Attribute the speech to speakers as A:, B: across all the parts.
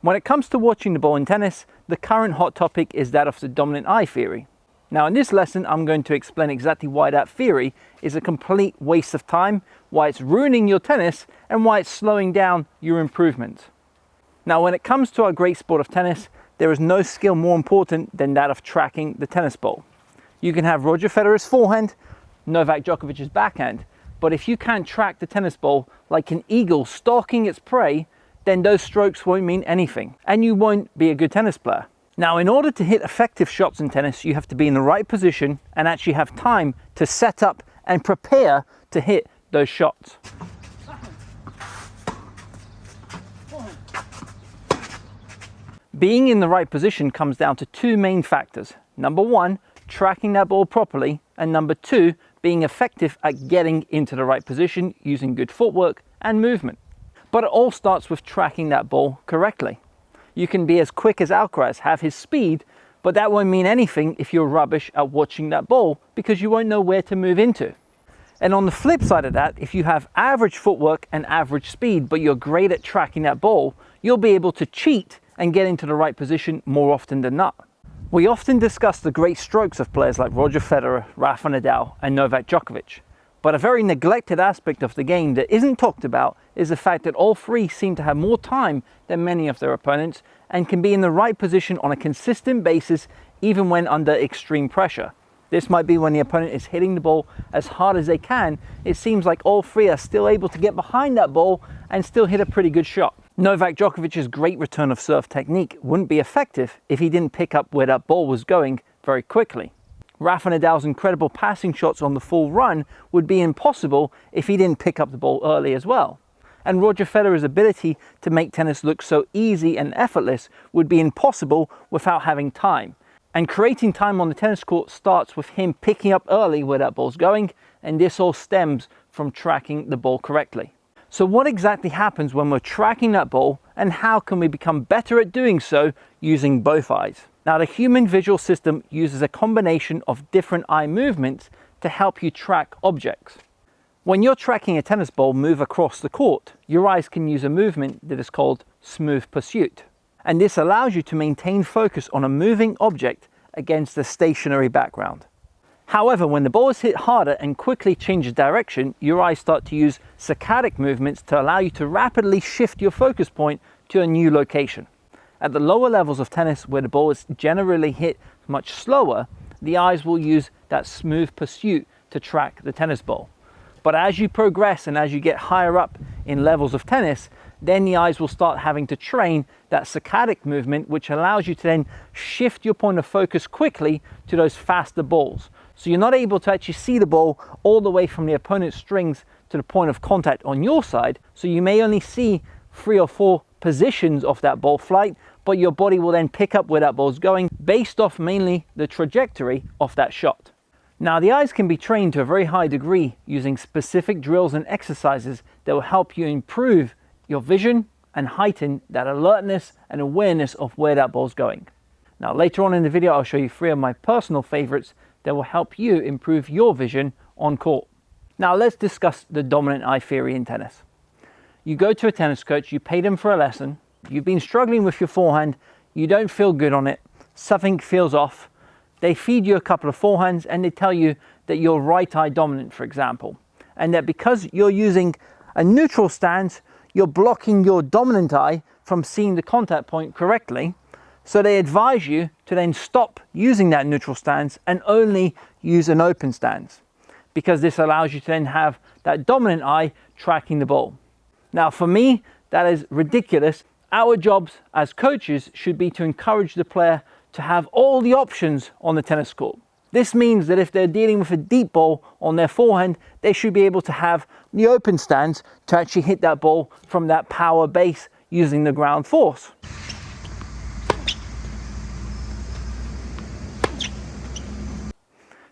A: When it comes to watching the ball in tennis, the current hot topic is that of the dominant eye theory. Now in this lesson, I'm going to explain exactly why that theory is a complete waste of time, why it's ruining your tennis, and why it's slowing down your improvement. Now when it comes to our great sport of tennis, there is no skill more important than that of tracking the tennis ball. You can have Roger Federer's forehand, Novak Djokovic's backhand, but if you can't track the tennis ball like an eagle stalking its prey, then those strokes won't mean anything, and you won't be a good tennis player. Now, in order to hit effective shots in tennis, you have to be in the right position and actually have time to set up and prepare to hit those shots. Being in the right position comes down to two main factors. Number one, tracking that ball properly, and number two, being effective at getting into the right position using good footwork and movement. But it all starts with tracking that ball correctly. You can be as quick as Alcaraz, have his speed, but that won't mean anything if you're rubbish at watching that ball because you won't know where to move into. And on the flip side of that, if you have average footwork and average speed, but you're great at tracking that ball, you'll be able to cheat and get into the right position more often than not. We often discuss the great strokes of players like Roger Federer, Rafa Nadal, and Novak Djokovic. But a very neglected aspect of the game that isn't talked about is the fact that all three seem to have more time than many of their opponents and can be in the right position on a consistent basis even when under extreme pressure. This might be when the opponent is hitting the ball as hard as they can. It seems like all three are still able to get behind that ball and still hit a pretty good shot. Novak Djokovic's great return of serve technique wouldn't be effective if he didn't pick up where that ball was going very quickly. Rafa Nadal's incredible passing shots on the full run would be impossible if he didn't pick up the ball early as well. And Roger Federer's ability to make tennis look so easy and effortless would be impossible without having time. And creating time on the tennis court starts with him picking up early where that ball's going, and this all stems from tracking the ball correctly. So what exactly happens when we're tracking that ball, and how can we become better at doing so using both eyes? Now, the human visual system uses a combination of different eye movements to help you track objects. When you're tracking a tennis ball move across the court, your eyes can use a movement that is called smooth pursuit. And this allows you to maintain focus on a moving object against a stationary background. However, when the ball is hit harder and quickly changes direction, your eyes start to use saccadic movements to allow you to rapidly shift your focus point to a new location. At the lower levels of tennis, where the ball is generally hit much slower, the eyes will use that smooth pursuit to track the tennis ball. But as you progress and as you get higher up in levels of tennis, then the eyes will start having to train that saccadic movement, which allows you to then shift your point of focus quickly to those faster balls. So you're not able to actually see the ball all the way from the opponent's strings to the point of contact on your side. So you may only see 3 or 4 positions of that ball flight, but your body will then pick up where that ball's going based off mainly the trajectory of that shot. Now, the eyes can be trained to a very high degree using specific drills and exercises that will help you improve your vision and heighten that alertness and awareness of where that ball's going. Now, later on in the video, I'll show you 3 of my personal favorites that will help you improve your vision on court. Now, let's discuss the dominant eye theory in tennis. You go to a tennis coach, you pay them for a lesson, you've been struggling with your forehand, you don't feel good on it, something feels off. They feed you a couple of forehands and they tell you that you're right eye dominant, for example, and that because you're using a neutral stance, you're blocking your dominant eye from seeing the contact point correctly. So they advise you to then stop using that neutral stance and only use an open stance, because this allows you to then have that dominant eye tracking the ball. Now, for me, that is ridiculous. Our jobs as coaches should be to encourage the player to have all the options on the tennis court. This means that if they're dealing with a deep ball on their forehand, they should be able to have the open stance to actually hit that ball from that power base using the ground force.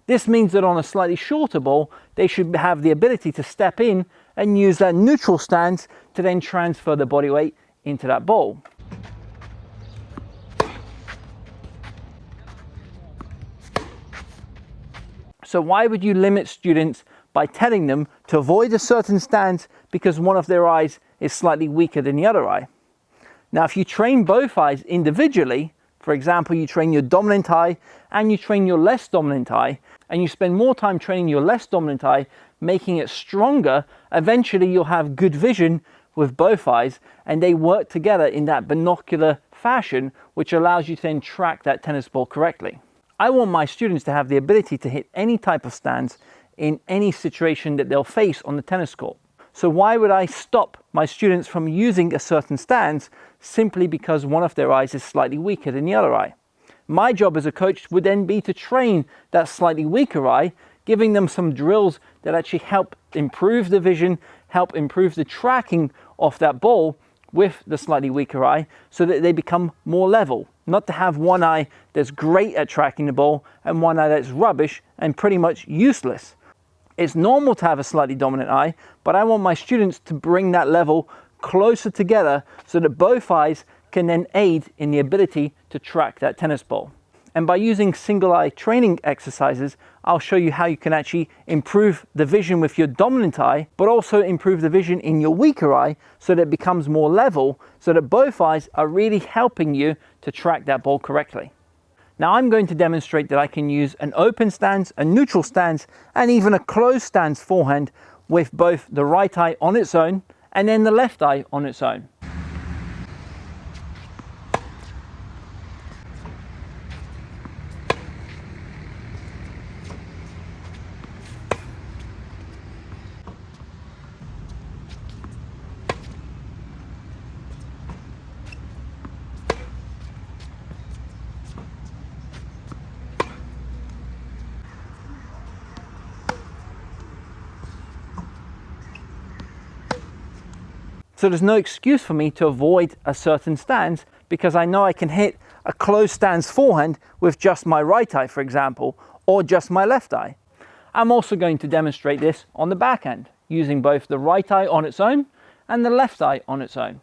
A: This means that on a slightly shorter ball, they should have the ability to step in and use that neutral stance to then transfer the body weight into that ball. So why would you limit students by telling them to avoid a certain stance because one of their eyes is slightly weaker than the other eye? Now, if you train both eyes individually, for example, you train your dominant eye and you train your less dominant eye, and you spend more time training your less dominant eye, making it stronger, eventually you'll have good vision with both eyes, and they work together in that binocular fashion, which allows you to then track that tennis ball correctly. I want my students to have the ability to hit any type of stance in any situation that they'll face on the tennis court. So why would I stop my students from using a certain stance simply because one of their eyes is slightly weaker than the other eye? My job as a coach would then be to train that slightly weaker eye, giving them some drills that actually help improve the vision, help improve the tracking of that ball with the slightly weaker eye, so that they become more level. Not to have one eye that's great at tracking the ball and one eye that's rubbish and pretty much useless. It's normal to have a slightly dominant eye, but I want my students to bring that level closer together so that both eyes can then aid in the ability to track that tennis ball. And by using single eye training exercises, I'll show you how you can actually improve the vision with your dominant eye, but also improve the vision in your weaker eye so that it becomes more level, so that both eyes are really helping you to track that ball correctly. Now I'm going to demonstrate that I can use an open stance, a neutral stance, and even a closed stance forehand with both the right eye on its own and then the left eye on its own. So there's no excuse for me to avoid a certain stance because I know I can hit a closed stance forehand with just my right eye, for example, or just my left eye. I'm also going to demonstrate this on the backhand, using both the right eye on its own and the left eye on its own.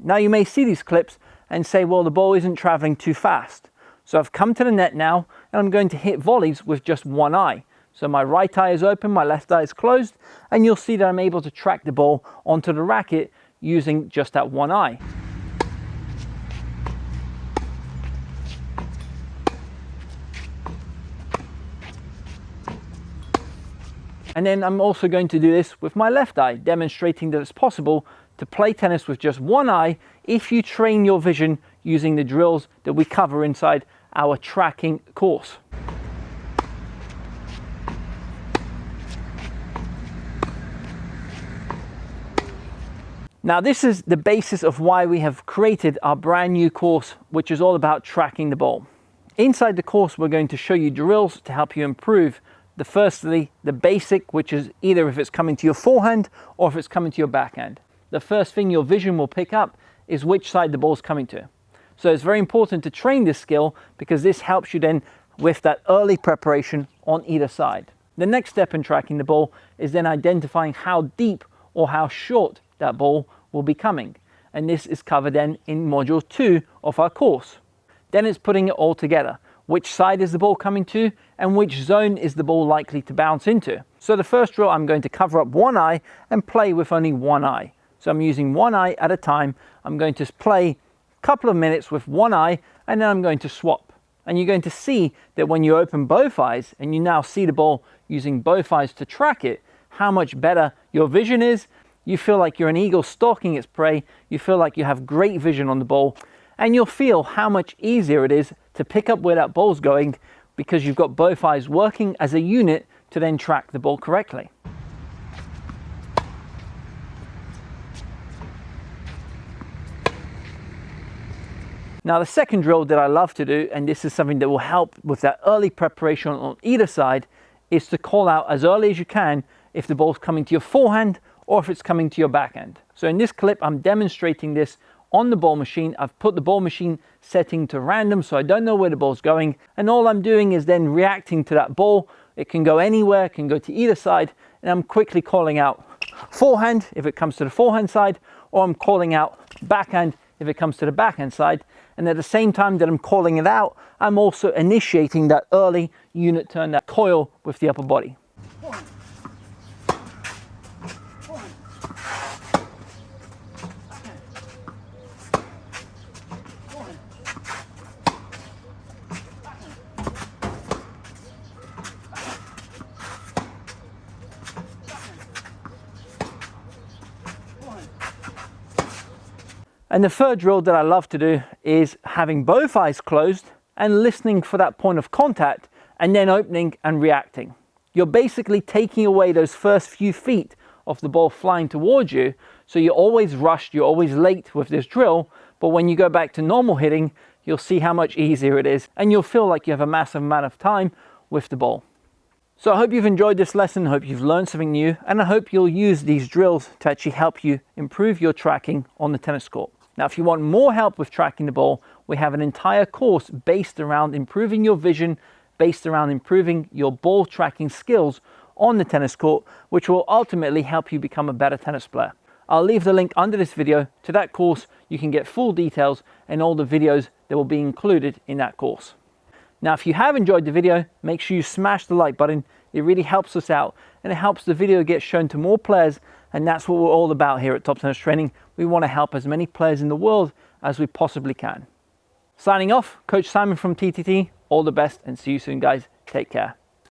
A: Now you may see these clips and say, well, the ball isn't traveling too fast. So I've come to the net now and I'm going to hit volleys with just one eye. So my right eye is open, my left eye is closed, and you'll see that I'm able to track the ball onto the racket using just that one eye. And then I'm also going to do this with my left eye, demonstrating that it's possible to play tennis with just one eye if you train your vision using the drills that we cover inside our tracking course. Now this is the basis of why we have created our brand new course, which is all about tracking the ball. Inside the course, we're going to show you drills to help you improve firstly, the basic, which is either if it's coming to your forehand or if it's coming to your backhand. The first thing your vision will pick up is which side the ball's coming to. So it's very important to train this skill because this helps you then with that early preparation on either side. The next step in tracking the ball is then identifying how deep or how short that ball will be coming. And this is covered then in module 2 of our course. Then it's putting it all together. Which side is the ball coming to and which zone is the ball likely to bounce into. So the first drill, I'm going to cover up one eye and play with only one eye. So I'm using one eye at a time. I'm going to play a couple of minutes with one eye and then I'm going to swap. And you're going to see that when you open both eyes and you now see the ball using both eyes to track it, how much better your vision is. You feel like you're an eagle stalking its prey. You feel like you have great vision on the ball, and you'll feel how much easier it is to pick up where that ball's going because you've got both eyes working as a unit to then track the ball correctly. Now the second drill that I love to do, and this is something that will help with that early preparation on either side, is to call out as early as you can if the ball's coming to your forehand or if it's coming to your backhand. So in this clip, I'm demonstrating this on the ball machine. I've put the ball machine setting to random, so I don't know where the ball's going. And all I'm doing is then reacting to that ball It can go anywhere, it can go to either side, and I'm quickly calling out forehand if it comes to the forehand side, or I'm calling out backhand if it comes to the backhand side. And at the same time that I'm calling it out, I'm also initiating that early unit turn, that coil with the upper body. And the third drill that I love to do is having both eyes closed and listening for that point of contact, and then opening and reacting. You're basically taking away those first few feet of the ball flying towards you, so you're always rushed, you're always late with this drill, but when you go back to normal hitting, you'll see how much easier it is, and you'll feel like you have a massive amount of time with the ball. So I hope you've enjoyed this lesson, I hope you've learned something new, and I hope you'll use these drills to actually help you improve your tracking on the tennis court. Now, if you want more help with tracking the ball, we have an entire course based around improving your vision, based around improving your ball tracking skills on the tennis court, which will ultimately help you become a better tennis player. I'll leave the link under this video to that course. You can get full details and all the videos that will be included in that course. Now, if you have enjoyed the video, make sure you smash the like button. It really helps us out and it helps the video get shown to more players, and that's what we're all about here at Top Tennis Training. We want to help as many players in the world as we possibly can. Signing off, Coach Simon from TTT. All the best and see you soon, guys. Take care.